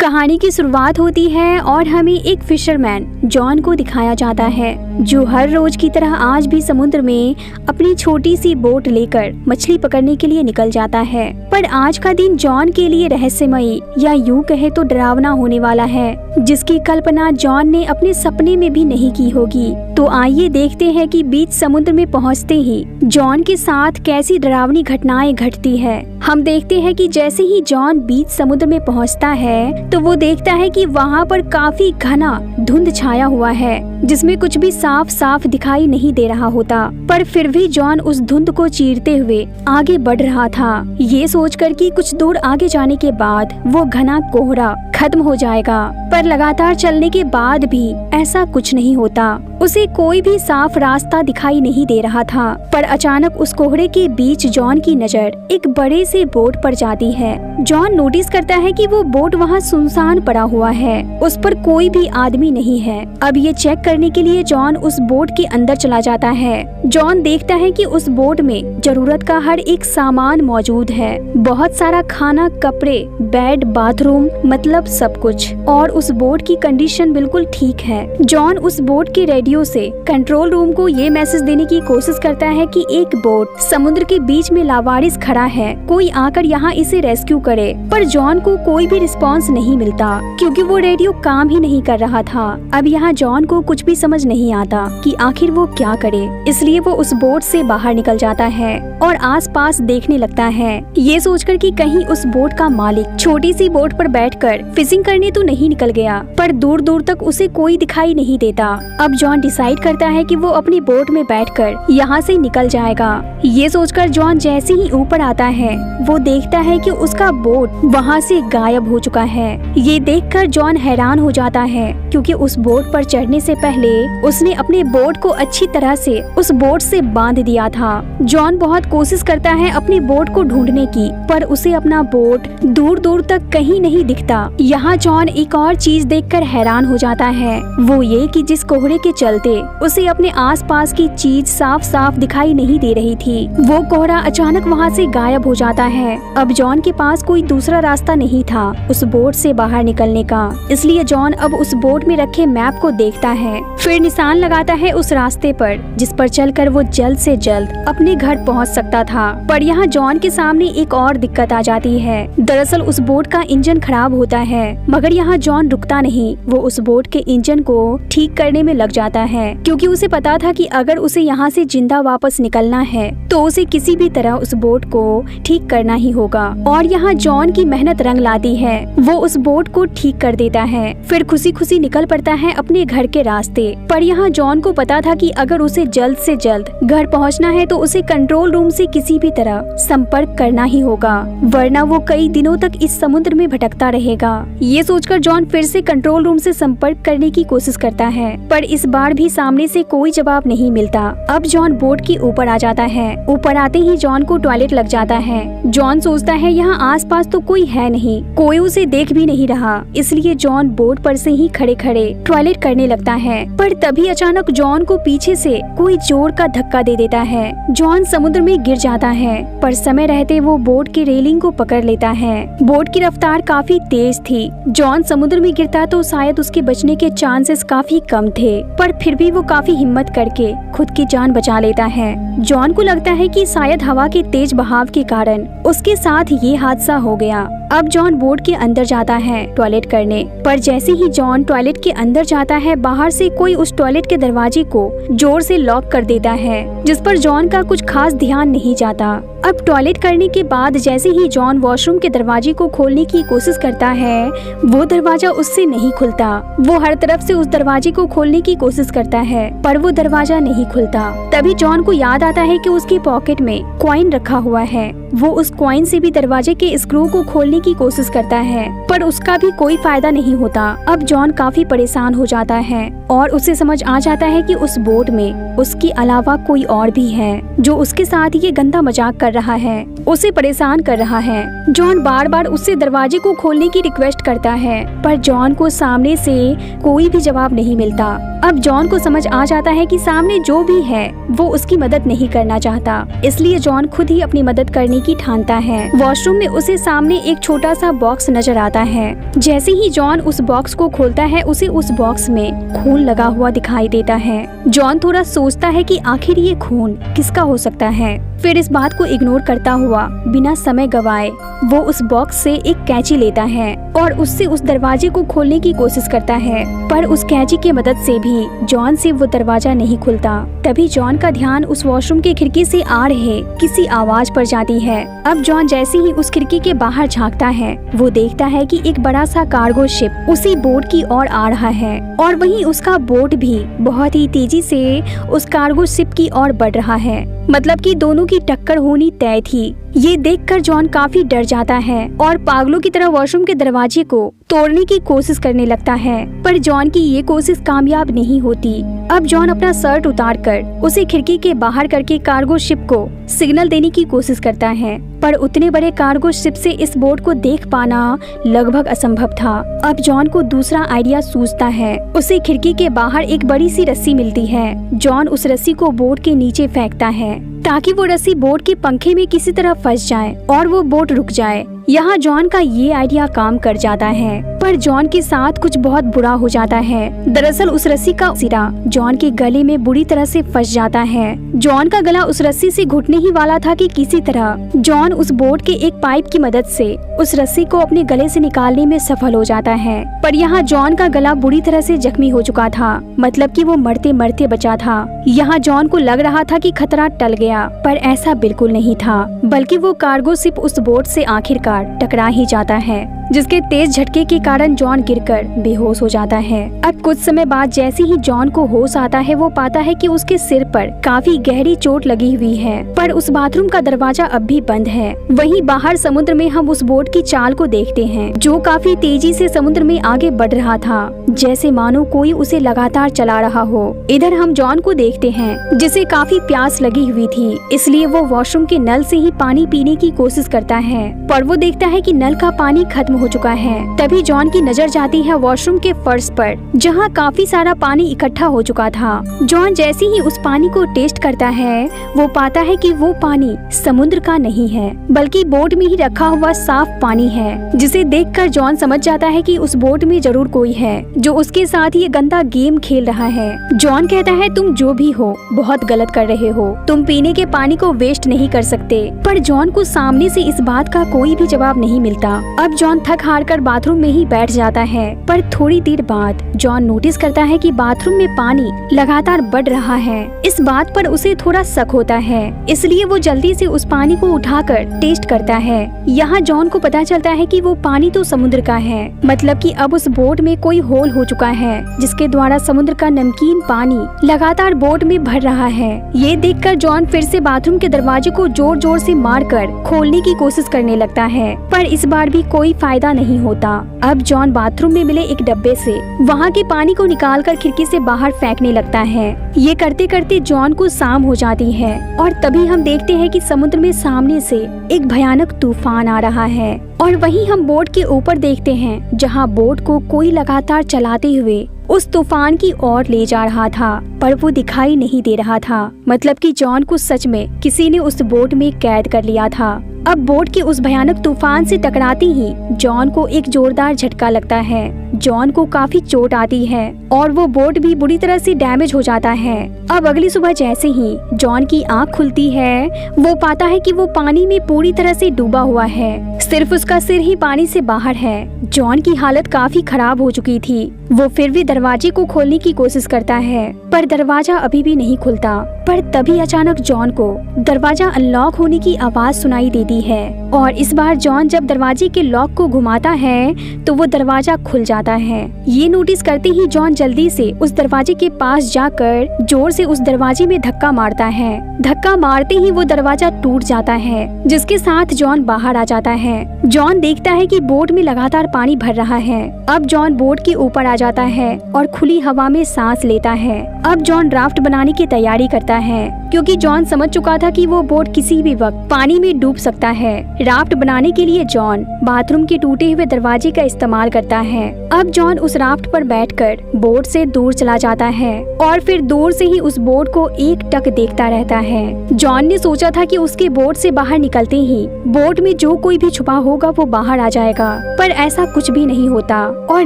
कहानी की शुरुआत होती है और हमें एक फिशरमैन जॉन को दिखाया जाता है जो हर रोज की तरह आज भी समुद्र में अपनी छोटी सी बोट लेकर मछली पकड़ने के लिए निकल जाता है। पर आज का दिन जॉन के लिए रहस्यमयी या यूं कहे तो डरावना होने वाला है, जिसकी कल्पना जॉन ने अपने सपने में भी नहीं की होगी। तो आइए देखते हैं कि बीच समुद्र में पहुंचते ही जॉन के साथ कैसी डरावनी घटनाएं घटती है। हम देखते हैं कि जैसे ही जॉन बीच समुद्र में पहुंचता है तो वो देखता है कि वहाँ पर काफी घना धुंध छाया हुआ है, जिसमें कुछ भी साफ साफ दिखाई नहीं दे रहा होता। पर फिर भी जॉन उस धुंध को चीरते हुए आगे बढ़ रहा था, ये सोचकर कि कुछ दूर आगे जाने के बाद वो घना कोहरा खत्म हो जाएगा। पर लगातार चलने के बाद भी ऐसा कुछ नहीं होता, उसे कोई भी साफ रास्ता दिखाई नहीं दे रहा था। पर अचानक उस कोहरे के बीच जॉन की नजर एक बड़े से बोट पर जाती है। जॉन नोटिस करता है कि वो बोट वहाँ सुनसान पड़ा हुआ है, उस पर कोई भी आदमी नहीं है। अब ये चेक करने के लिए जॉन उस बोट के अंदर चला जाता है। जॉन देखता है कि उस बोट में जरूरत का हर एक सामान मौजूद है, बहुत सारा खाना, कपड़े, बेड, बाथरूम, मतलब सब कुछ। और उस बोट की कंडीशन बिल्कुल ठीक है। जॉन उस बोट के रेडियो से कंट्रोल रूम को ये मैसेज देने की कोशिश करता है कि एक बोट समुद्र के बीच में लावारिस खड़ा है, कोई आकर यहाँ इसे रेस्क्यू करे। पर जॉन को कोई भी रिस्पांस नहीं मिलता, क्योंकि वो रेडियो काम ही नहीं कर रहा था। अब यहाँ जॉन को कुछ भी समझ नहीं आता कि आखिर वो क्या करे, इसलिए वो उस बोट से बाहर निकल जाता है और आसपास देखने लगता है, ये सोचकर कि कहीं उस बोट का मालिक छोटी सी बोट पर बैठकर फिशिंग करने तो नहीं निकल गया। पर दूर दूर तक उसे कोई दिखाई नहीं देता। अब जॉन डिसाइड करता है कि वो अपनी बोट में बैठकर यहाँ से निकल जाएगा। ये सोचकर जॉन जैसे ही ऊपर आता है वो देखता है कि उसका बोट वहाँ से गायब हो चुका है। ये देखकर जॉन हैरान हो जाता है, क्योंकि उस बोट पर चढ़ने से पहले उसने अपने बोट को अच्छी तरह से उस बोट से बांध दिया था। जॉन बहुत कोशिश करता है अपनी बोट को ढूंढने की, पर उसे अपना बोट दूर दूर तक कहीं नहीं दिखता। यहाँ जॉन एक और चीज देखकर हैरान हो जाता है, वो ये कि जिस कोहरे के चलते उसे अपने आसपास की चीज साफ साफ दिखाई नहीं दे रही थी, वो कोहरा अचानक वहाँ से गायब हो जाता है। अब जॉन के पास कोई दूसरा रास्ता नहीं था उस बोट से बाहर निकलने का, इसलिए जॉन अब उस बोट में रखे मैप को देखता है, फिर निशान लगाता है उस रास्ते पर जिस पर चलकर वो जल्द से जल्द अपने घर पहुंच सकता था। पर यहाँ जॉन के सामने एक और दिक्कत आ जाती है। दरअसल उस बोट का इंजन खराब होता है, मगर यहाँ जॉन रुकता नहीं, वो उस बोट के इंजन को ठीक करने में लग जाता है, क्योंकि उसे पता था कि अगर उसे यहाँ से जिंदा वापस निकलना है तो उसे किसी भी तरह उस बोट को ठीक करना ही होगा। और यहाँ जॉन की मेहनत रंग लाती है, वो उस बोट को ठीक कर देता है, फिर खुशी खुशी निकल पड़ता है अपने घर के रास्ते। पर यहाँ जॉन को पता था कि अगर उसे जल्द से जल्द घर पहुँचना है तो उसे कंट्रोल रूम से किसी भी तरह संपर्क करना ही होगा, वरना वो कई दिनों तक इस समुद्र में भटकता रहेगा। ये सोचकर जॉन फिर से कंट्रोल रूम से संपर्क करने की कोशिश करता है, पर इस बार भी सामने से कोई जवाब नहीं मिलता। अब जॉन बोट के ऊपर आ जाता है। ऊपर आते ही जॉन को टॉयलेट लग जाता है। जॉन सोचता है यहाँ आसपास तो कोई है नहीं, कोई उसे देख भी नहीं रहा, इसलिए जॉन बोट पर से ही खड़े खड़े टॉयलेट करने लगता है। पर तभी अचानक जॉन को पीछे से कोई जोर का धक्का दे देता है। जॉन समुद्र में गिर जाता है, पर समय रहते वो बोट की रेलिंग को पकड़ लेता है। बोट की रफ्तार काफी तेज थी, जॉन समुद्र में गिरता तो शायद उसके बचने के चांसेस काफी कम थे, पर फिर भी वो काफी हिम्मत करके खुद की जान बचा लेता है। जॉन को लगता है कि शायद हवा के तेज बहाव के कारण उसके साथ ये हादसा हो गया। अब जॉन बोट के अंदर जाता है टॉयलेट करने, पर जैसे ही जॉन टॉयलेट के अंदर जाता है बाहर से कोई उस टॉयलेट के दरवाजे को जोर से लॉक कर देता है, जिस पर जॉन का कुछ खास ध्यान नहीं जाता। अब टॉयलेट करने के बाद जैसे ही जॉन वॉशरूम के दरवाजे को खोलने की कोशिश करता है, वो दरवाजा उससे नहीं खुलता। वो हर तरफ से उस दरवाजे को खोलने की कोशिश करता है, पर वो दरवाजा नहीं खुलता। तभी जॉन को याद आता है कि उसकी पॉकेट में कॉइन रखा हुआ है। वो उस कॉइन से भी दरवाजे के स्क्रू को खोलने की कोशिश करता है, पर उसका भी कोई फायदा नहीं होता। अब जॉन काफी परेशान हो जाता है और उसे समझ आ जाता है कि उस बोट में उसके अलावा कोई और भी है जो उसके साथ ये गंदा मजाक कर रहा है, उसे परेशान कर रहा है। जॉन बार बार उससे दरवाजे को खोलने की रिक्वेस्ट करता है, पर जॉन को सामने से कोई भी जवाब नहीं मिलता। अब जॉन को समझ आ जाता है कि सामने जो भी है वो उसकी मदद नहीं करना चाहता, इसलिए जॉन खुद ही अपनी मदद करने की ठानता है। वॉशरूम में उसे सामने एक छोटा सा बॉक्स नजर आता है। जैसे ही जॉन उस बॉक्स को खोलता है, उसे उस बॉक्स में खून लगा हुआ दिखाई देता है। जॉन थोड़ा सोचता है कि आखिर ये खून किसका हो सकता है। फिर इस बात को इग्नोर करता हुआ बिना समय गवाए वो उस बॉक्स से एक कैंची लेता है और उससे उस दरवाजे को खोलने की कोशिश करता है, पर उस कैंची की मदद से भी जॉन से वो दरवाजा नहीं खुलता। तभी जॉन का ध्यान उस वॉशरूम की खिड़की से आ रहे किसी आवाज पर जाती है। अब जॉन जैसे ही उस खिड़की के बाहर झांकता है, वो देखता है कि एक बड़ा सा कार्गो शिप उसी बोट की ओर आ रहा है और वहीं उसका बोट भी बहुत ही तेजी से उस कार्गो शिप की ओर बढ़ रहा है। मतलब कि दोनों की टक्कर होनी तय थी। ये देखकर जॉन काफी डर जाता है और पागलों की तरह वॉशरूम के दरवाजे को तोड़ने की कोशिश करने लगता है, पर जॉन की ये कोशिश कामयाब नहीं होती। अब जॉन अपना शर्ट उतारकर उसे खिड़की के बाहर करके कार्गो शिप को सिग्नल देने की कोशिश करता है, पर उतने बड़े कार्गो शिप से इस बोट को देख पाना लगभग असंभव था। अब जॉन को दूसरा आइडिया सूझता है। उसे खिड़की के बाहर एक बड़ी सी रस्सी मिलती है। जॉन उस रस्सी को बोट के नीचे फेंकता है ताकि वो रस्सी बोट के पंखे में किसी तरह फंस जाए और वो बोट रुक जाए। यहाँ जॉन का ये आइडिया काम कर जाता है, पर जॉन के साथ कुछ बहुत बुरा हो जाता है। दरअसल उस रस्सी का सिरा जॉन के गले में बुरी तरह से फंस जाता है। जॉन का गला उस रस्सी से घुटने ही वाला था कि किसी तरह जॉन उस बोट के एक पाइप की मदद से उस रस्सी को अपने गले से निकालने में सफल हो जाता है। पर यहाँ जॉन का गला बुरी तरह से जख्मी हो चुका था, मतलब कि वो मरते मरते बचा था। यहाँ जॉन को लग रहा था कि खतरा टल गया, पर ऐसा बिल्कुल नहीं था, बल्कि वो कार्गो शिप उस बोट से आखिरकार टकरा ही जाता है, जिसके तेज झटके के कारण जॉन गिरकर बेहोश हो जाता है। अब कुछ समय बाद जैसे ही जॉन को होश आता है, वो पाता है कि उसके सिर पर काफी गहरी चोट लगी हुई है, पर उस बाथरूम का दरवाजा अब भी बंद है। वहीं बाहर समुद्र में हम उस बोट की चाल को देखते हैं, जो काफी तेजी से समुद्र में आगे बढ़ रहा था, जैसे मानो कोई उसे लगातार चला रहा हो। इधर हम जॉन को देखते हैं, जिसे काफी प्यास लगी हुई थी, इसलिए वो वॉशरूम के नल से ही पानी पीने की कोशिश करता है, पर वो देखता है कि नल का पानी खत्म हो चुका है। तभी जॉन की नजर जाती है वॉशरूम के फर्श पर, जहाँ काफी सारा पानी इकट्ठा हो चुका था। जॉन जैसे ही उस पानी को टेस्ट करता है, वो पाता है कि वो पानी समुद्र का नहीं है, बल्कि बोट में ही रखा हुआ साफ पानी है, जिसे देखकर जॉन समझ जाता है कि उस बोट में जरूर कोई है जो उसके साथ ये गंदा गेम खेल रहा है। जॉन कहता है, तुम जो भी हो बहुत गलत कर रहे हो, तुम पीने के पानी को वेस्ट नहीं कर सकते। पर जॉन को सामने से इस बात का कोई भी जवाब नहीं मिलता। अब जॉन थक हार कर बाथरूम में ही बैठ जाता है, पर थोड़ी देर बाद जॉन नोटिस करता है कि बाथरूम में पानी लगातार बढ़ रहा है। इस बात पर उसे थोड़ा शक होता है, इसलिए वो जल्दी से उस पानी को उठाकर टेस्ट करता है। यहाँ जॉन को पता चलता है कि वो पानी तो समुद्र का है, मतलब कि अब उस बोट में कोई होल हो चुका है, जिसके द्वारा समुद्र का नमकीन पानी लगातार बोट में भर रहा है। ये देखकर जॉन फिर से बाथरूम के दरवाजे को जोर जोर से मारकर खोलने की कोशिश करने लगता है, पर इस बार भी कोई फायदा नहीं होता। अब जॉन बाथरूम में मिले एक डब्बे से वहाँ के पानी को निकालकर खिड़की से बाहर फेंकने लगता है। ये करते करते जॉन को शाम हो जाती है और तभी हम देखते हैं कि समुद्र में सामने से एक भयानक तूफान आ रहा है, और वहीं हम बोट के ऊपर देखते हैं, जहाँ बोट को कोई लगातार चलाते हुए उस तूफान की ओर ले जा रहा था, पर वो दिखाई नहीं दे रहा था। मतलब कि जॉन को सच में किसी ने उस बोट में कैद कर लिया था। अब बोट के उस भयानक तूफान से टकराते ही जॉन को एक जोरदार झटका लगता है। जॉन को काफी चोट आती है और वो बोट भी बुरी तरह से डैमेज हो जाता है। अब अगली सुबह जैसे ही जॉन की आंख खुलती है, वो पाता है कि वो पानी में पूरी तरह से डूबा हुआ है, सिर्फ उसका सिर ही पानी से बाहर है। जॉन की हालत काफी खराब हो चुकी थी। वो फिर भी दरवाजे को खोलने की कोशिश करता है, पर दरवाजा अभी भी नहीं खुलता। पर तभी अचानक जॉन को दरवाजा अनलॉक होने की आवाज सुनाई देती है, और इस बार जॉन जब दरवाजे के लॉक को घुमाता है तो वो दरवाजा खुल जाता है। ये नोटिस करते ही जॉन जल्दी से उस दरवाजे के पास जाकर जोर से उस दरवाजे में धक्का मारता है। धक्का मारते ही वो दरवाजा टूट जाता है, जिसके साथ जॉन बाहर आ जाता है। जॉन देखता है कि बोट में लगातार पानी भर रहा है। अब जॉन बोट के ऊपर आ जाता है और खुली हवा में सांस लेता है। अब जॉन राफ्ट बनाने की तैयारी करता है, क्योंकि जॉन समझ चुका था कि वो बोट किसी भी वक्त पानी में डूब सकता है। राफ्ट बनाने के लिए जॉन बाथरूम के टूटे हुए दरवाजे का इस्तेमाल करता है। अब जॉन उस राफ्ट पर बैठकर बोट से दूर चला जाता है और फिर दूर से ही उस बोट को एक टक देखता रहता है। जॉन ने सोचा था कि उसके बोट से बाहर निकलते ही बोट में जो कोई भी छुपा होगा वो बाहर आ जाएगा, पर ऐसा कुछ भी नहीं होता और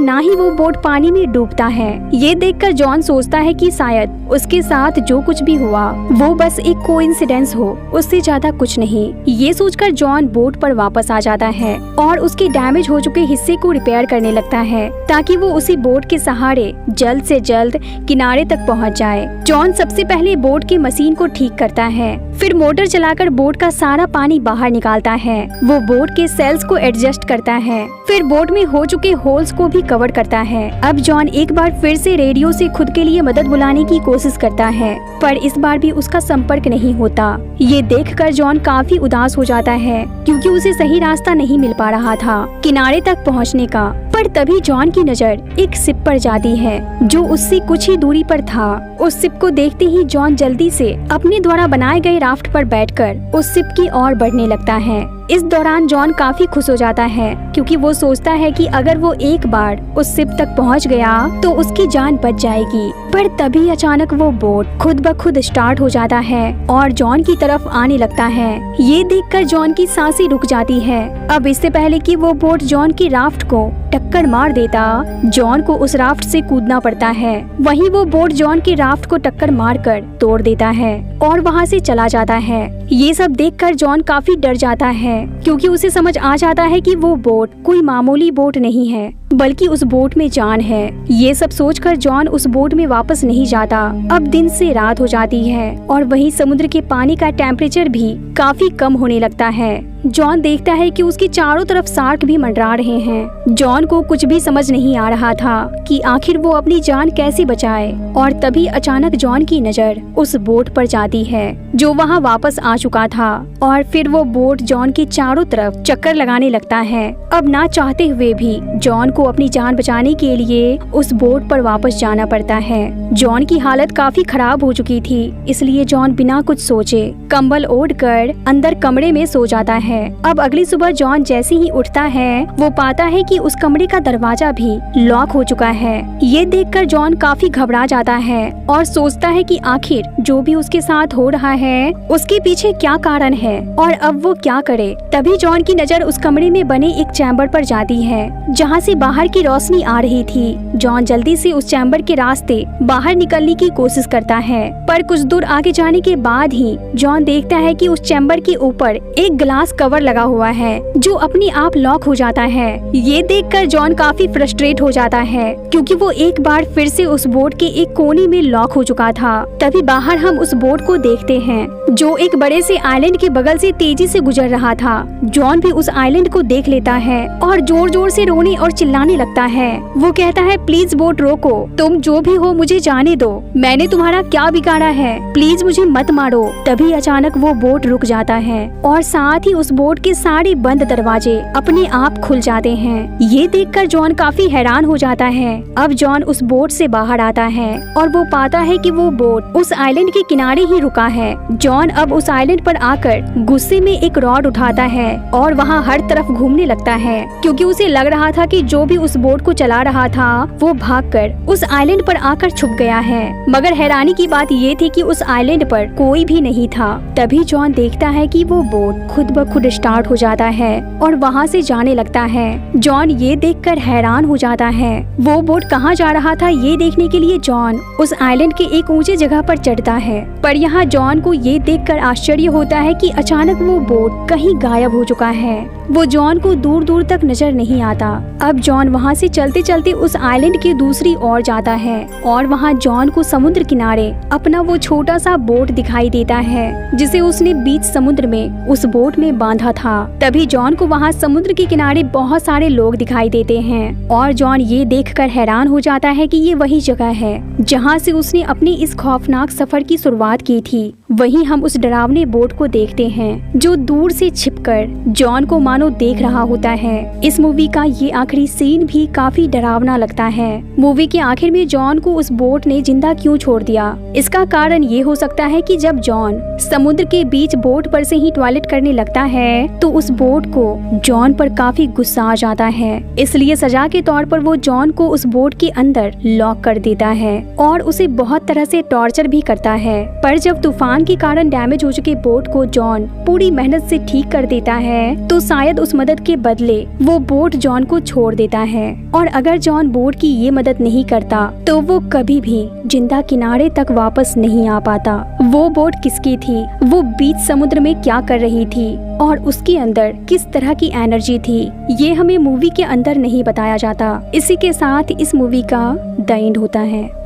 ना ही वो बोट पानी में डूबता है। ये देखकर जॉन सोचता है कि शायद उसके साथ जो कुछ भी हुआ वो बस एक कोइंसिडेंस हो, उससे ज्यादा कुछ नहीं। ये सोचकर जॉन बोट पर वापस आ जाता है और उसके डैमेज हो चुके हिस्से को रिपेयर करने लगता है, ताकि वो उसी बोट के सहारे जल्द से जल्द किनारे तक पहुंच जाए। जॉन सबसे पहले बोट की मशीन को ठीक करता है, फिर मोटर चलाकर बोट का सारा पानी बाहर निकालता है। वो बोट के सेल्स को एडजस्ट करता है, फिर बोट में हो चुके होल्स को भी कवर करता है। अब जॉन एक बार फिर से रेडियो से खुद के लिए मदद बुलाने की कोशिश करता है, पर इस बार भी उसका संपर्क नहीं होता। ये देखकर जॉन काफी उदास हो जाता है, क्योंकि उसे सही रास्ता नहीं मिल पा रहा था किनारे तक पहुंचने का। पर तभी जॉन की नजर एक शिप पर जाती है, जो उससे कुछ ही दूरी पर था। उस शिप को देखते ही जॉन जल्दी से अपने द्वारा बनाए गए राफ्ट पर बैठकर उस शिप की ओर बढ़ने लगता है। इस दौरान जॉन काफी खुश हो जाता है, क्योंकि वो सोचता है कि अगर वो एक बार उस शिप तक पहुंच गया तो उसकी जान बच जाएगी। पर तभी अचानक वो बोट खुद ब खुद स्टार्ट हो जाता है और जॉन की तरफ आने लगता है। ये देखकर जॉन की सांसें रुक जाती है। अब इससे पहले कि वो बोट जॉन की राफ्ट को टक्कर मार देता, जॉन को उस राफ्ट से कूदना पड़ता है। वहीं वो बोट जॉन की राफ्ट को टक्कर मारकर तोड़ देता है और वहां से चला जाता है। ये सब देखकर जॉन काफी डर जाता है, क्योंकि उसे समझ आ जाता है कि वो बोट कोई मामूली बोट नहीं है, बल्कि उस बोट में जान है। ये सब सोचकर जॉन उस बोट में वापस नहीं जाता। अब दिन से रात हो जाती है और वहीं समुद्र के पानी का टेम्परेचर भी काफी कम होने लगता है। जॉन देखता है कि उसके चारों तरफ शार्क भी मंडरा रहे हैं। जॉन को कुछ भी समझ नहीं आ रहा था कि आखिर वो अपनी जान कैसे बचाए, और तभी अचानक जॉन की नजर उस बोट पर जाती है जो वहाँ वापस आ चुका था, और फिर वो बोट जॉन के चारों तरफ चक्कर लगाने लगता है। अब ना चाहते हुए भी जॉन को अपनी जान बचाने के लिए उस बोट पर वापस जाना पड़ता है। जॉन की हालत काफी खराब हो चुकी थी, इसलिए जॉन बिना कुछ सोचे कंबल ओढ़कर अंदर कमरे में सो जाता है। अब अगली सुबह जॉन जैसे ही उठता है, वो पाता है कि उस कमरे का दरवाजा भी लॉक हो चुका है। ये देखकर जॉन काफी घबरा जाता है और सोचता है कि आखिर जो भी उसके साथ हो रहा है उसके पीछे क्या कारण है और अब वो क्या करे। तभी जॉन की नजर उस कमरे में बने एक चैम्बर पर जाती है, जहाँ से बाहर की रोशनी आ रही थी। जॉन जल्दी से उस चैम्बर के रास्ते बाहर निकलने की कोशिश करता है, पर कुछ दूर आगे जाने के बाद ही जॉन देखता है कि उस चैम्बर के ऊपर एक ग्लास कवर लगा हुआ है, जो अपने आप लॉक हो जाता है। ये देखकर जॉन काफी फ्रस्ट्रेट हो जाता है, क्योंकि वो एक बार फिर से उस बोट के एक कोने में लॉक हो चुका था। तभी बाहर हम उस बोट को देखते हैं, जो एक बड़े से आइलैंड के बगल से तेजी से गुजर रहा था। जॉन भी उस आइलैंड को देख लेता है और जोर जोर से रोने और चिल्लाने लगता है। वो कहता है, प्लीज बोट रोको, तुम जो भी हो मुझे जाने दो, मैंने तुम्हारा क्या बिगाड़ा है, प्लीज मुझे मत मारो। तभी अचानक वो बोट रुक जाता है और साथ ही उस बोट के सारे बंद दरवाजे अपने आप खुल जाते हैं। ये देखकर जॉन काफी हैरान हो जाता है। अब जॉन उस बोट से बाहर आता है और वो पाता है कि वो बोट उस आइलैंड के किनारे ही रुका है। जॉन अब उस आइलैंड पर आकर गुस्से में एक रॉड उठाता है और वहाँ हर तरफ घूमने लगता है, क्योंकि उसे लग रहा था कि जो भी उस बोट को चला रहा था वो भागकर उस आइलैंड पर आकर छुप गया है। मगर हैरानी की बात ये थी कि उस आइलैंड पर कोई भी नहीं था। तभी जॉन देखता है कि वो बोट खुद ब खुद स्टार्ट हो जाता है और वहाँ से जाने लगता है। जॉन ये देखकर हैरान हो जाता है। वो बोट कहाँ जा रहा था ये देखने के लिए जॉन उस आइलैंड के एक ऊंचे जगह पर चढ़ता है, पर यहाँ जॉन को ये देखकर आश्चर्य होता है कि अचानक वो बोट कहीं गायब हो चुका है। वो जॉन को दूर दूर तक नजर नहीं आता। अब जॉन वहाँ से चलते चलते उस आइलैंड की दूसरी ओर जाता है और वहाँ जॉन को समुद्र किनारे अपना वो छोटा सा बोट दिखाई देता है, जिसे उसने बीच समुद्र में उस बोट में बांधा था। तभी जॉन को वहाँ समुद्र के किनारे बहुत सारे लोग दिखाई देते हैं और जॉन ये देखकर हैरान हो जाता है कि ये वही जगह है जहाँ से उसने अपने इस खौफनाक सफर की शुरुआत की थी। वहीं हम उस डरावने बोट को देखते हैं जो दूर से छिपकर जॉन को मानो देख रहा होता है। इस मूवी का ये आखिरी सीन भी काफी डरावना लगता है। मूवी के आखिर में जॉन को उस बोट ने जिंदा क्यों छोड़ दिया? इसका कारण ये हो सकता है कि जब जॉन समुद्र के बीच बोट पर से ही टॉयलेट करने लगता है तो उस बोट को जॉन पर काफी गुस्सा आ जाता है, इसलिए सजा के तौर पर वो जॉन को उस बोट के अंदर लॉक कर देता है और उसे बहुत तरह से टॉर्चर भी करता है। पर जब तूफान के कारण डैमेज हो चुके बोट को जॉन पूरी मेहनत से ठीक कर देता है तो शायद उस मदद के बदले वो बोट जॉन को छोड़ देता है। और अगर जॉन बोट की ये मदद नहीं करता तो वो कभी भी जिंदा किनारे तक वापस नहीं आ पाता। वो बोट किसकी थी? वो बीच समुद्र में क्या कर रही थी और उसके अंदर किस तरह की एनर्जी थी, ये हमें मूवी के अंदर नहीं बताया जाता। इसी के साथ इस मूवी का द एंड होता है।